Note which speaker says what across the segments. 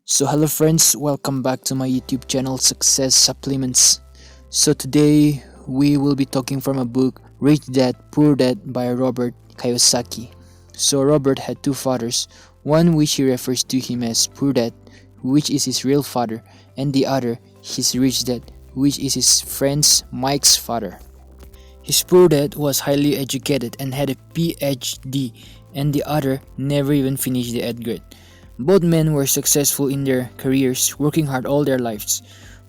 Speaker 1: So hello friends, welcome back to my YouTube channel Success Supplements. So today we will be talking from a book Rich Dad Poor Dad by Robert Kiyosaki. So Robert had two fathers, one which he refers to him as Poor Dad, which is his real father, and the other his Rich Dad, which is his friend's Mike's father. His poor dad was highly educated and had a PhD, and the other never even finished the 8th grade. Both men were successful in their careers, working hard all their lives.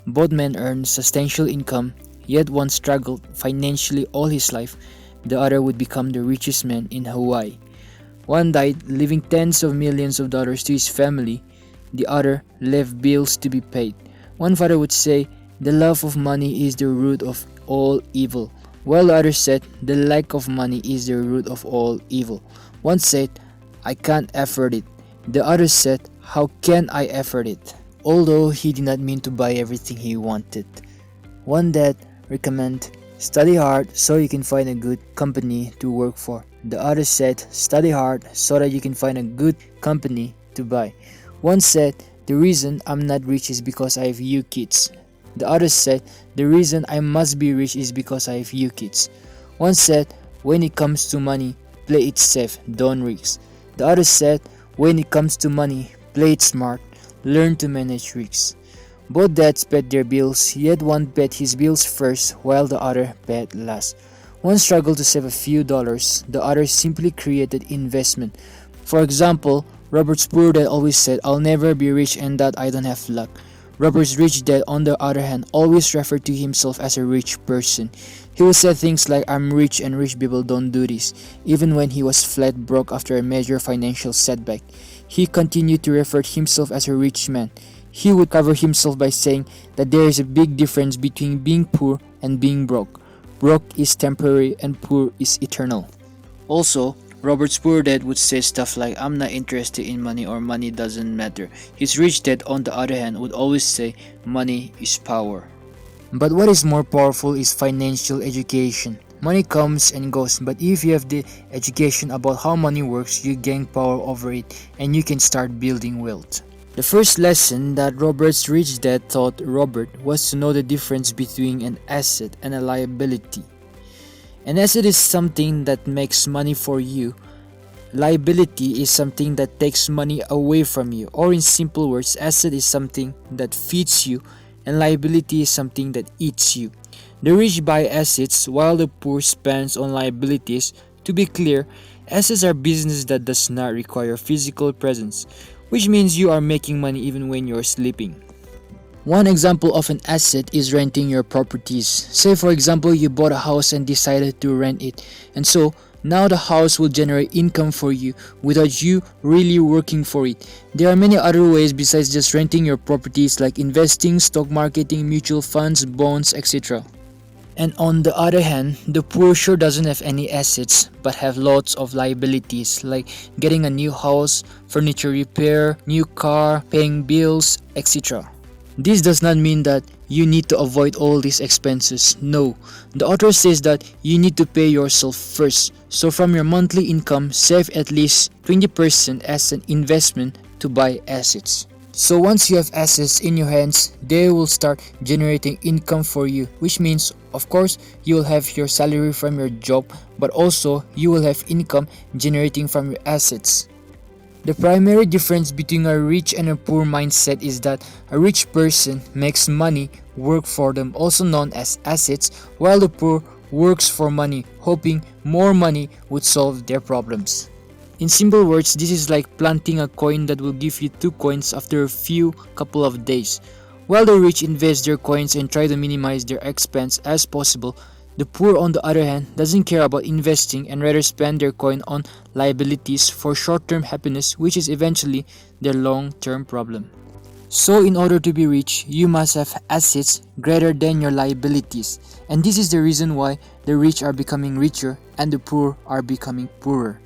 Speaker 1: Both men earned substantial income, yet one struggled financially all his life. The other would become the richest man in Hawaii. One died, leaving tens of millions of dollars to his family. The other left bills to be paid. One father would say, "The love of money is the root of all evil," while the other said, "The lack of money is the root of all evil." One said, "I can't afford it." The other said, "How can I afford it?" Although he did not mean to buy everything he wanted. One dad recommended, "Study hard so you can find a good company to work for." The other said, "Study hard so that you can find a good company to buy." One said, "The reason I'm not rich is because I have you kids." The other said, "The reason I must be rich is because I have you kids." One said, "When it comes to money, play it safe, don't risk." The other said, "When it comes to money, play it smart, learn to manage risks." Both dads paid their bills, yet one paid his bills first while the other paid last. One struggled to save a few dollars, the other simply created investment. For example, Robert's poor dad always said, "I'll never be rich and that I don't have luck." Robert's rich dad, on the other hand, always referred to himself as a rich person. He would say things like, "I'm rich and rich people don't do this," even when he was flat broke after a major financial setback. He continued to refer to himself as a rich man. He would cover himself by saying that there is a big difference between being poor and being broke. Broke is temporary and poor is eternal. Also, Robert's poor dad would say stuff like, "I'm not interested in money," or "Money doesn't matter." His rich dad, on the other hand, would always say, "Money is power." But what is more powerful is financial education. Money comes and goes, but if you have the education about how money works, you gain power over it and you can start building wealth. The first lesson that Robert's rich dad taught Robert was to know the difference between an asset and a liability. An asset is something that makes money for you. Liability is something that takes money away from you. Or in simple words, asset is something that feeds you and liability is something that eats you. The rich buy assets while the poor spends on liabilities. To be clear, assets are business that does not require physical presence, which means you are making money even when you are sleeping. One example of an asset is renting your properties. Say for example you bought a house and decided to rent it, and so now the house will generate income for you without you really working for it. There are many other ways besides just renting your properties, like investing, stock marketing, mutual funds, bonds, etc. And on the other hand, the poor sure doesn't have any assets but have lots of liabilities, like getting a new house, furniture repair, new car, paying bills, etc. This does not mean that you need to avoid all these expenses. No, the author says that you need to pay yourself first. So from your monthly income, save at least 20% as an investment to buy assets. So once you have assets in your hands, they will start generating income for you, which means, of course, you will have your salary from your job, but also you will have income generating from your assets. The primary difference between a rich and a poor mindset is that a rich person makes money work for them, also known as assets, while the poor works for money, hoping more money would solve their problems. In simple words, this is like planting a coin that will give you 2 coins after a few couple of days. While the rich invest their coins and try to minimize their expense as possible, the poor, on the other hand, doesn't care about investing and rather spend their coin on liabilities for short-term happiness, which is eventually their long-term problem. So in order to be rich, you must have assets greater than your liabilities. And this is the reason why the rich are becoming richer and the poor are becoming poorer.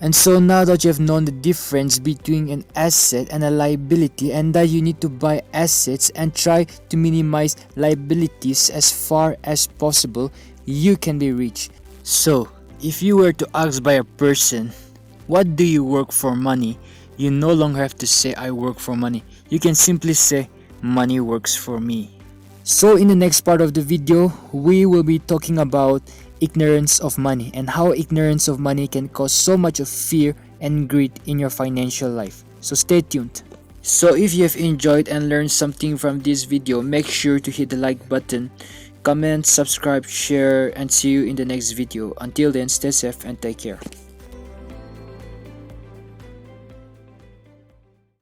Speaker 1: And so now that you have known the difference between an asset and a liability, and that you need to buy assets and try to minimize liabilities as far as possible, you can be rich. So, if you were to ask by a person, "What do you work for money?" You no longer have to say I work for money. You can simply say money works for me. So in the next part of the video, we will be talking about ignorance of money and how ignorance of money can cause so much of fear and greed in your financial life. So stay tuned. So if you have enjoyed and learned something from this video, make sure to hit the like button, comment, subscribe, share, and see you in the next video. Until then, stay safe and take care.